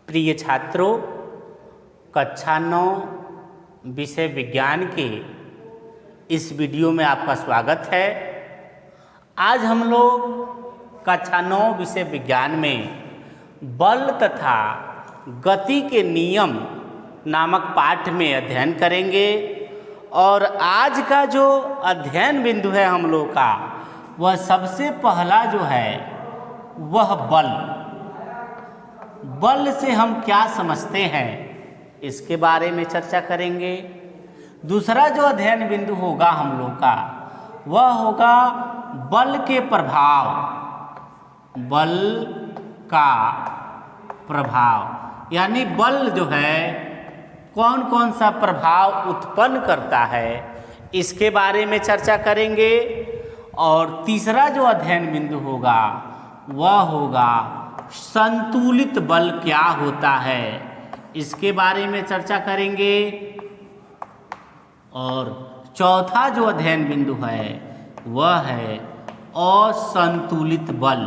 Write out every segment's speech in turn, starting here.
प्रिय छात्रों, कक्षा 9 विषय विज्ञान के इस वीडियो में आपका स्वागत है। आज हम लोग कक्षा 9 विषय विज्ञान में बल तथा गति के नियम नामक पाठ में अध्ययन करेंगे। और आज का जो अध्ययन बिंदु है हम लोग का, वह सबसे पहला जो है वह बल से हम क्या समझते हैं इसके बारे में चर्चा करेंगे। दूसरा जो अध्ययन बिंदु होगा हम लोग का, वह होगा बल के प्रभाव, बल का प्रभाव, यानी बल जो है कौन कौन सा प्रभाव उत्पन्न करता है इसके बारे में चर्चा करेंगे। और तीसरा जो अध्ययन बिंदु होगा वह होगा संतुलित बल क्या होता है, इसके बारे में चर्चा करेंगे। और चौथा जो अध्ययन बिंदु है वह है असंतुलित बल,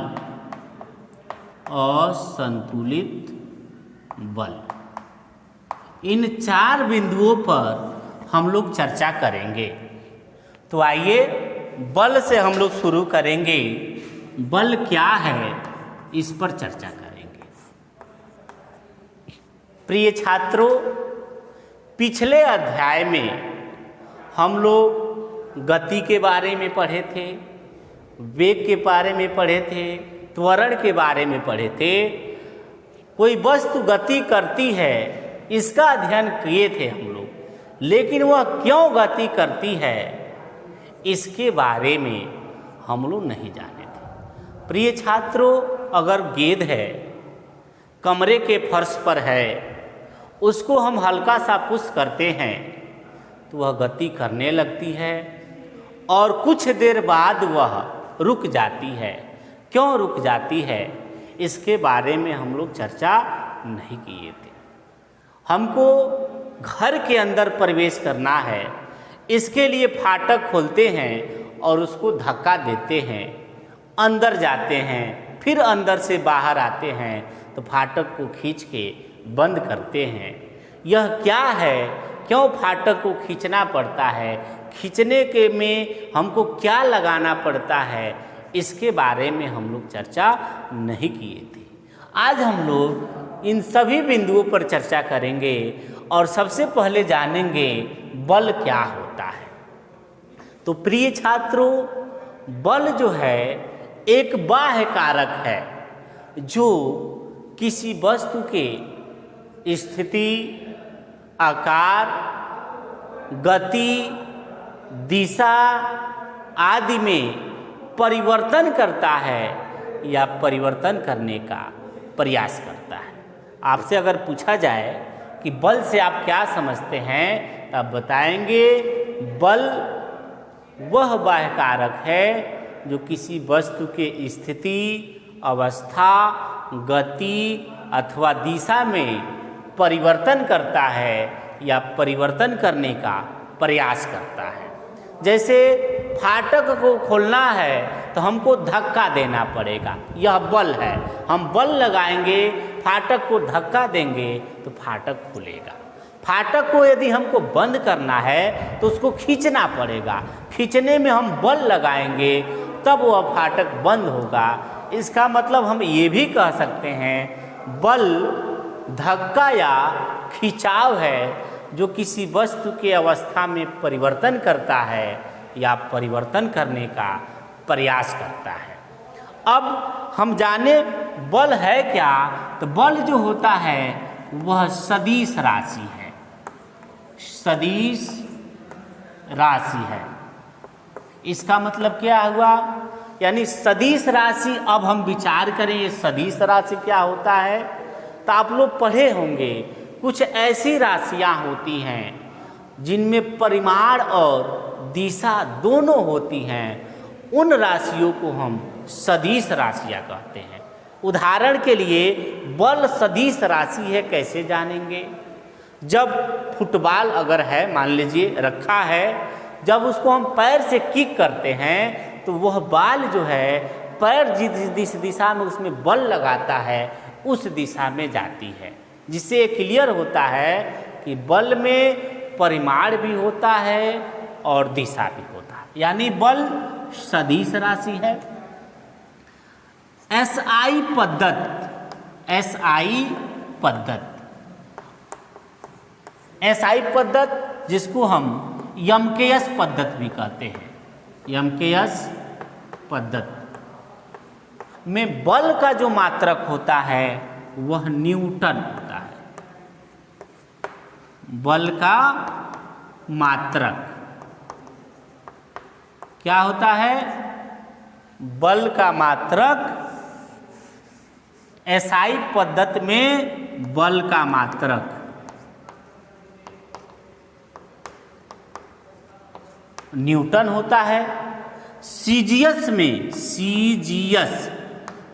असंतुलित बल। इन 4 बिंदुओं पर हम लोग चर्चा करेंगे। तो आइए बल से हम लोग शुरू करेंगे। बल क्या है इस पर चर्चा करेंगे। प्रिय छात्रों, पिछले अध्याय में हम लोग गति के बारे में पढ़े थे, वेग के बारे में पढ़े थे, त्वरण के बारे में पढ़े थे। कोई वस्तु गति करती है इसका अध्ययन किए थे हम लोग, लेकिन वह क्यों गति करती है इसके बारे में हम लोग नहीं जाने थे। प्रिय छात्रों, अगर गेंद है, कमरे के फर्श पर है, उसको हम हल्का सा पुश करते हैं तो वह गति करने लगती है और कुछ देर बाद वह रुक जाती है। क्यों रुक जाती है इसके बारे में हम लोग चर्चा नहीं किए थे। हमको घर के अंदर प्रवेश करना है, इसके लिए फाटक खोलते हैं और उसको धक्का देते हैं, अंदर जाते हैं, फिर अंदर से बाहर आते हैं तो फाटक को खींच के बंद करते हैं। यह क्या है, क्यों फाटक को खींचना पड़ता है, खींचने के में हमको क्या लगाना पड़ता है, इसके बारे में हम लोग चर्चा नहीं किए थे। आज हम लोग इन सभी बिंदुओं पर चर्चा करेंगे और सबसे पहले जानेंगे बल क्या होता है। तो प्रिय छात्रों, बल जो है एक बाह्य कारक है जो किसी वस्तु के स्थिति, आकार, गति, दिशा आदि में परिवर्तन करता है या परिवर्तन करने का प्रयास करता है। आपसे अगर पूछा जाए कि बल से आप क्या समझते हैं, तब बताएंगे बल वह बाह्य कारक है जो किसी वस्तु के स्थिति, अवस्था, गति अथवा दिशा में परिवर्तन करता है या परिवर्तन करने का प्रयास करता है। जैसे फाटक को खोलना है तो हमको धक्का देना पड़ेगा, यह बल है। हम बल लगाएंगे, फाटक को धक्का देंगे तो फाटक खुलेगा। फाटक को यदि हमको बंद करना है तो उसको खींचना पड़ेगा, खींचने में हम बल लगाएंगे तब वह फाटक बंद होगा। इसका मतलब हम ये भी कह सकते हैं बल धक्का या खिंचाव है जो किसी वस्तु के अवस्था में परिवर्तन करता है या परिवर्तन करने का प्रयास करता है। अब हम जाने बल है क्या, तो बल जो होता है वह सदिश राशि है, सदिश राशि है। इसका मतलब क्या हुआ, यानी सदिश राशि। अब हम विचार करें ये सदिश राशि क्या होता है, तो आप लोग पढ़े होंगे कुछ ऐसी राशियां होती हैं जिनमें परिमाण और दिशा दोनों होती हैं। उन राशियों को हम सदिश राशियां कहते हैं। उदाहरण के लिए बल सदिश राशि है, कैसे जानेंगे। जब फुटबॉल अगर है, मान लीजिए रखा है, जब उसको हम पैर से किक करते हैं तो वह बॉल जो है पैर जिस दिशा में उसमें बल लगाता है उस दिशा में जाती है। जिससे ये क्लियर होता है कि बल में परिमाण भी होता है और दिशा भी होता है, यानी बल सदिश राशि है। एसआई पद्धत जिसको हम यमकेयस पद्धत भी कहते हैं, यमकेयस पद्धत में बल का जो मात्रक होता है वह न्यूटन होता है। बल का मात्रक क्या होता है? बल का मात्रक एसआई पद्धति में बल का मात्रक न्यूटन होता है। सीजीएस में, सीजीएस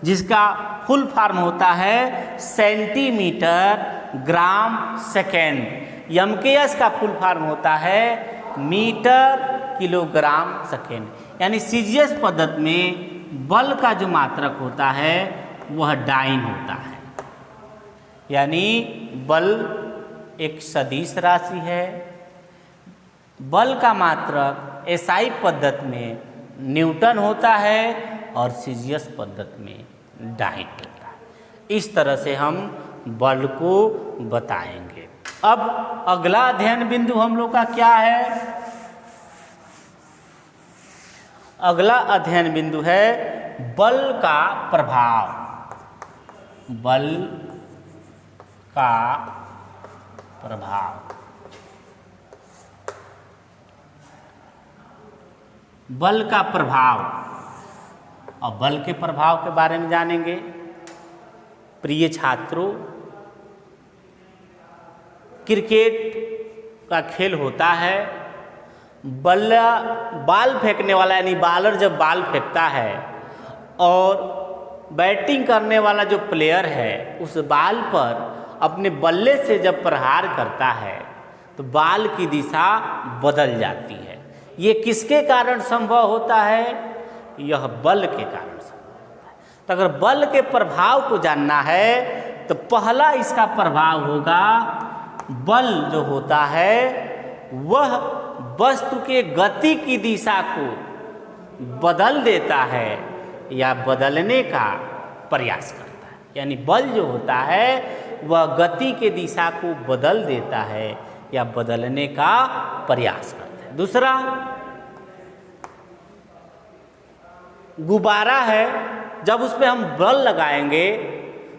जिसका फुल फॉर्म होता है सेंटीमीटर ग्राम सेकेंड, यमकेएस का फुल फॉर्म होता है मीटर किलोग्राम सेकेंड, यानी सीजीएस पद्धति में बल का जो मात्रक होता है वह डाइन होता है, यानी बल एक सदिश राशि है। बल का मात्रक एसआई पद्धति में न्यूटन होता है और सीजीएस पद्धति में डाइन होता है। इस तरह से हम बल को बताएंगे। अब अगला अध्ययन बिंदु हम लोग का क्या है? अगला अध्ययन बिंदु है बल का प्रभाव। बल का प्रभाव, बल का प्रभाव, और बल के प्रभाव के बारे में जानेंगे। प्रिय छात्रों, क्रिकेट का खेल होता है, बाल फेंकने वाला यानी बॉलर जब बाल फेंकता है और बैटिंग करने वाला जो प्लेयर है उस बाल पर अपने बल्ले से जब प्रहार करता है तो बाल की दिशा बदल जाती है। ये किसके कारण संभव होता है? यह बल के कारण संभव होता है। तो अगर बल के प्रभाव को जानना है तो पहला इसका प्रभाव होगा, बल जो होता है वह वस्तु के गति की दिशा को बदल देता है या बदलने का प्रयास करता है। यानी बल जो होता है वह गति के दिशा को बदल देता है या बदलने का प्रयास करता है। दूसरा, गुब्बारा है, जब उस पर हम बल लगाएंगे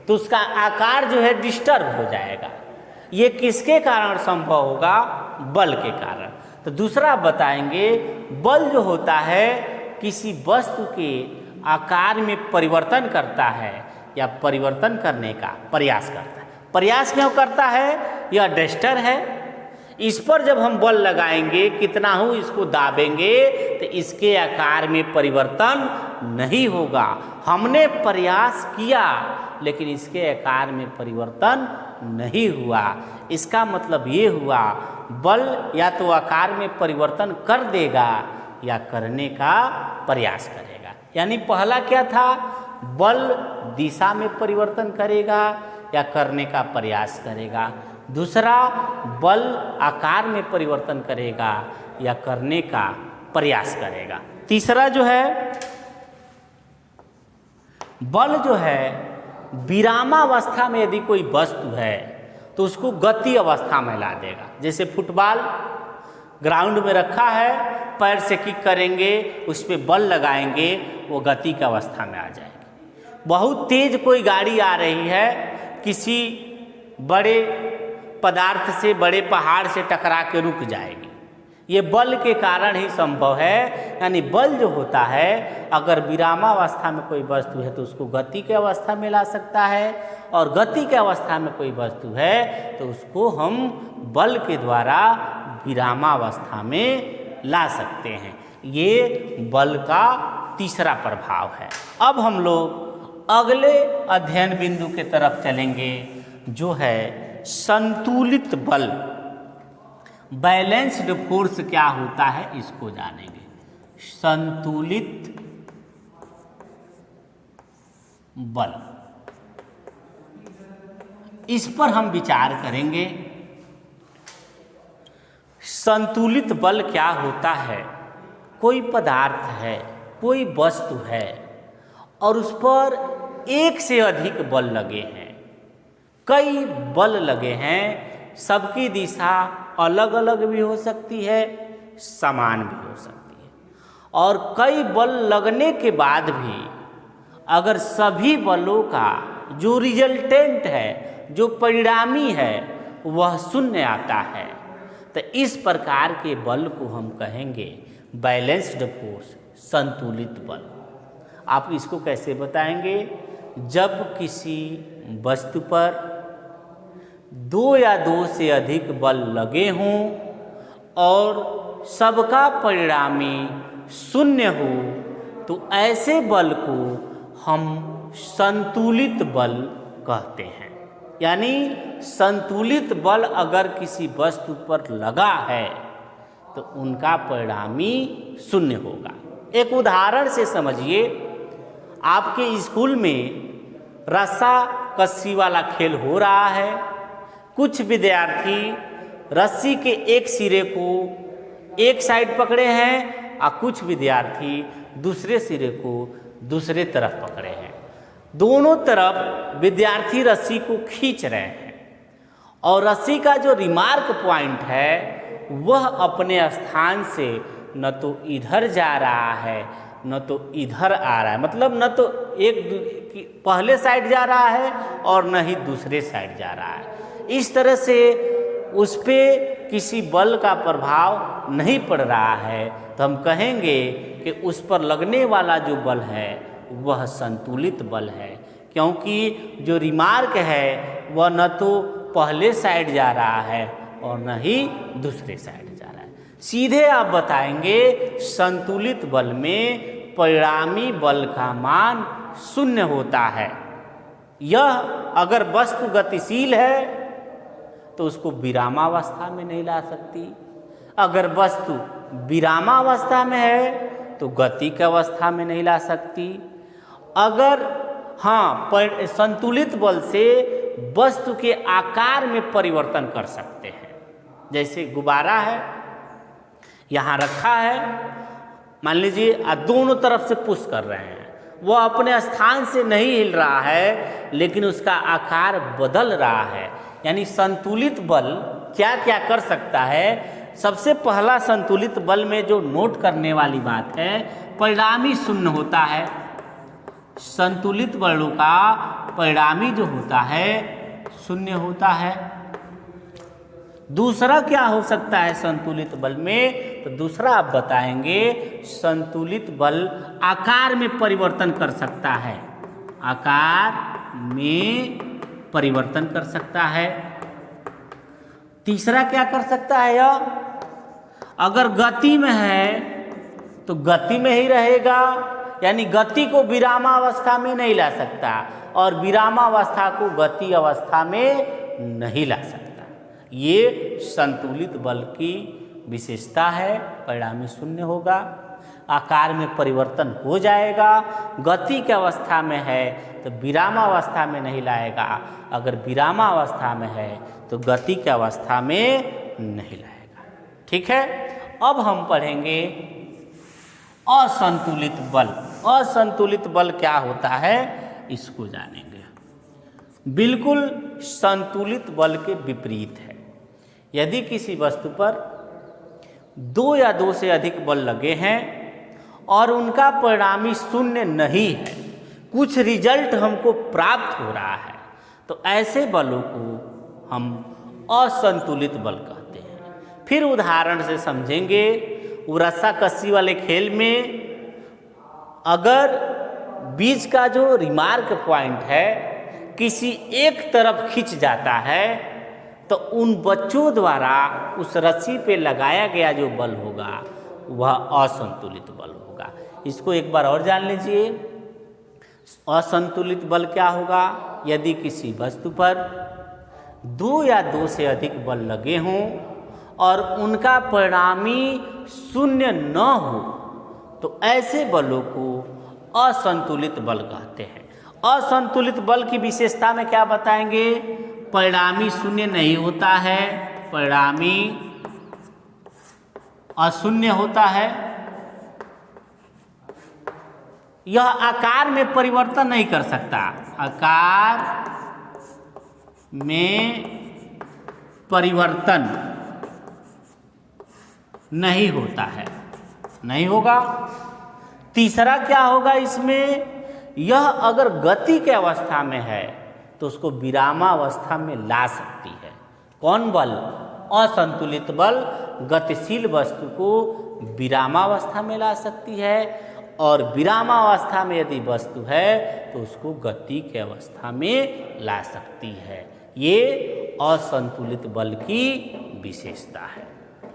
तो उसका आकार जो है डिस्टर्ब हो जाएगा। ये किसके कारण संभव होगा? बल के कारण। तो दूसरा बताएंगे, बल जो होता है किसी वस्तु के आकार में परिवर्तन करता है या परिवर्तन करने का प्रयास करता है। प्रयास क्यों करता है? यह डस्टर है, इस पर जब हम बल लगाएंगे, कितना हो इसको दाबेंगे तो इसके आकार में परिवर्तन नहीं होगा। हमने प्रयास किया लेकिन इसके आकार में परिवर्तन नहीं हुआ। इसका मतलब ये हुआ, बल या तो आकार में परिवर्तन कर देगा या करने का प्रयास करेगा। यानी पहला क्या था? बल दिशा में परिवर्तन करेगा या करने का प्रयास करेगा। दूसरा, बल आकार में परिवर्तन करेगा या करने का प्रयास करेगा। तीसरा जो है, बल जो है विरामावस्था में यदि कोई वस्तु है तो उसको गति अवस्था में ला देगा। जैसे फुटबॉल ग्राउंड में रखा है, पैर से किक करेंगे, उस पर बल लगाएंगे, वो गति की अवस्था में आ जाएगी। बहुत तेज कोई गाड़ी आ रही है, किसी बड़े पदार्थ से, बड़े पहाड़ से टकरा के रुक जाएगी। ये बल के कारण ही संभव है। यानी बल जो होता है, अगर विरामावस्था में कोई वस्तु है तो उसको गति की अवस्था में ला सकता है, और गति की अवस्था में कोई वस्तु है तो उसको हम बल के द्वारा विरामावस्था में ला सकते हैं। ये बल का तीसरा प्रभाव है। अब हम लोग अगले अध्ययन बिंदु के तरफ चलेंगे, जो है संतुलित बल। बैलेंस्ड फोर्स क्या होता है इसको जानेंगे। संतुलित बल, इस पर हम विचार करेंगे। संतुलित बल क्या होता है? कोई पदार्थ है, कोई वस्तु है और उस पर एक से अधिक बल लगे हैं, कई बल लगे हैं, सबकी दिशा अलग अलग भी हो सकती है, समान भी हो सकती है। और कई बल लगने के बाद भी अगर सभी बलों का जो रिजल्टेंट है, जो परिणामी है, वह शून्य आता है, तो इस प्रकार के बल को हम कहेंगे बैलेंस्ड फोर्स, संतुलित बल। आप इसको कैसे बताएंगे? जब किसी वस्तु पर दो या दो से अधिक बल लगे हों और सबका परिणामी शून्य हो, तो ऐसे बल को हम संतुलित बल कहते हैं। यानी संतुलित बल अगर किसी वस्तु पर लगा है तो उनका परिणामी शून्य होगा। एक उदाहरण से समझिए, आपके स्कूल में रस्सा कस्सी वाला खेल हो रहा है। कुछ विद्यार्थी रस्सी के एक सिरे को एक साइड पकड़े हैं और कुछ विद्यार्थी दूसरे सिरे को दूसरे तरफ पकड़े हैं। दोनों तरफ विद्यार्थी रस्सी को खींच रहे हैं और रस्सी का जो रिमार्क पॉइंट है वह अपने स्थान से न तो इधर जा रहा है न तो इधर आ रहा है, मतलब न तो एक पहले साइड जा रहा है और न ही दूसरे साइड जा रहा है। इस तरह से उस पर किसी बल का प्रभाव नहीं पड़ रहा है, तो हम कहेंगे कि उस पर लगने वाला जो बल है वह संतुलित बल है, क्योंकि जो रिमार्क है वह न तो पहले साइड जा रहा है और न ही दूसरे साइड जा रहा है। सीधे आप बताएंगे संतुलित बल में परिणामी बल का मान शून्य होता है। यह अगर वस्तु गतिशील है तो उसको विरामावस्था में नहीं ला सकती, अगर वस्तु विरामावस्था में है तो गति की अवस्था में नहीं ला सकती। अगर संतुलित बल से वस्तु के आकार में परिवर्तन कर सकते हैं। जैसे गुब्बारा है, यहाँ रखा है, मान लीजिए दोनों तरफ से पुश कर रहे हैं, वह अपने स्थान से नहीं हिल रहा है लेकिन उसका आकार बदल रहा है। यानी संतुलित बल क्या क्या कर सकता है? सबसे पहला संतुलित बल में जो नोट करने वाली बात है, परिणामी शून्य होता है। संतुलित बलों का परिणामी जो होता है शून्य होता है। दूसरा क्या हो सकता है संतुलित बल में? तो दूसरा आप बताएंगे संतुलित बल आकार में परिवर्तन कर सकता है, आकार में परिवर्तन कर सकता है। तीसरा क्या कर सकता है? यह अगर गति में है तो गति में ही रहेगा, यानी गति को विरामावस्था में नहीं ला सकता और विरामावस्था को गति अवस्था में नहीं ला सकता। ये संतुलित बल की विशेषता है। परिणामी शून्य होगा, आकार में परिवर्तन हो जाएगा, गति की अवस्था में है तो विरामावस्था में नहीं लाएगा, अगर विरामावस्था में है तो गति की अवस्था में नहीं लाएगा। ठीक है, अब हम पढ़ेंगे असंतुलित बल। असंतुलित बल क्या होता है इसको जानेंगे। बिल्कुल संतुलित बल के विपरीत है। यदि किसी वस्तु पर दो या दो से अधिक बल लगे हैं और उनका परिणामी शून्य नहीं है, कुछ रिजल्ट हमको प्राप्त हो रहा है, तो ऐसे बलों को हम असंतुलित बल कहते हैं। फिर उदाहरण से समझेंगे। वो रस्सा कस्सी वाले खेल में अगर बीच का जो रिमार्क पॉइंट है किसी एक तरफ खिंच जाता है तो उन बच्चों द्वारा उस रस्सी पे लगाया गया जो बल होगा वह असंतुलित बल होगा। इसको एक बार और जान लीजिए। असंतुलित बल क्या होगा? यदि किसी वस्तु पर दो या दो से अधिक बल लगे हों और उनका परिणामी शून्य न हो तो ऐसे बलों को असंतुलित बल कहते हैं। असंतुलित बल की विशेषता में क्या बताएंगे? परिणामी शून्य नहीं होता है, परिणामी अशून्य होता है। यह आकार में परिवर्तन नहीं कर सकता, आकार में परिवर्तन नहीं होता है, नहीं होगा। तीसरा क्या होगा इसमें, यह अगर गति के अवस्था में है तो उसको विरामावस्था में ला सकती है। कौन बल? असंतुलित बल गतिशील वस्तु को विरामावस्था में ला सकती है, और विरामावस्था में यदि वस्तु है तो उसको गति के अवस्था में ला सकती है। ये असंतुलित बल की विशेषता है।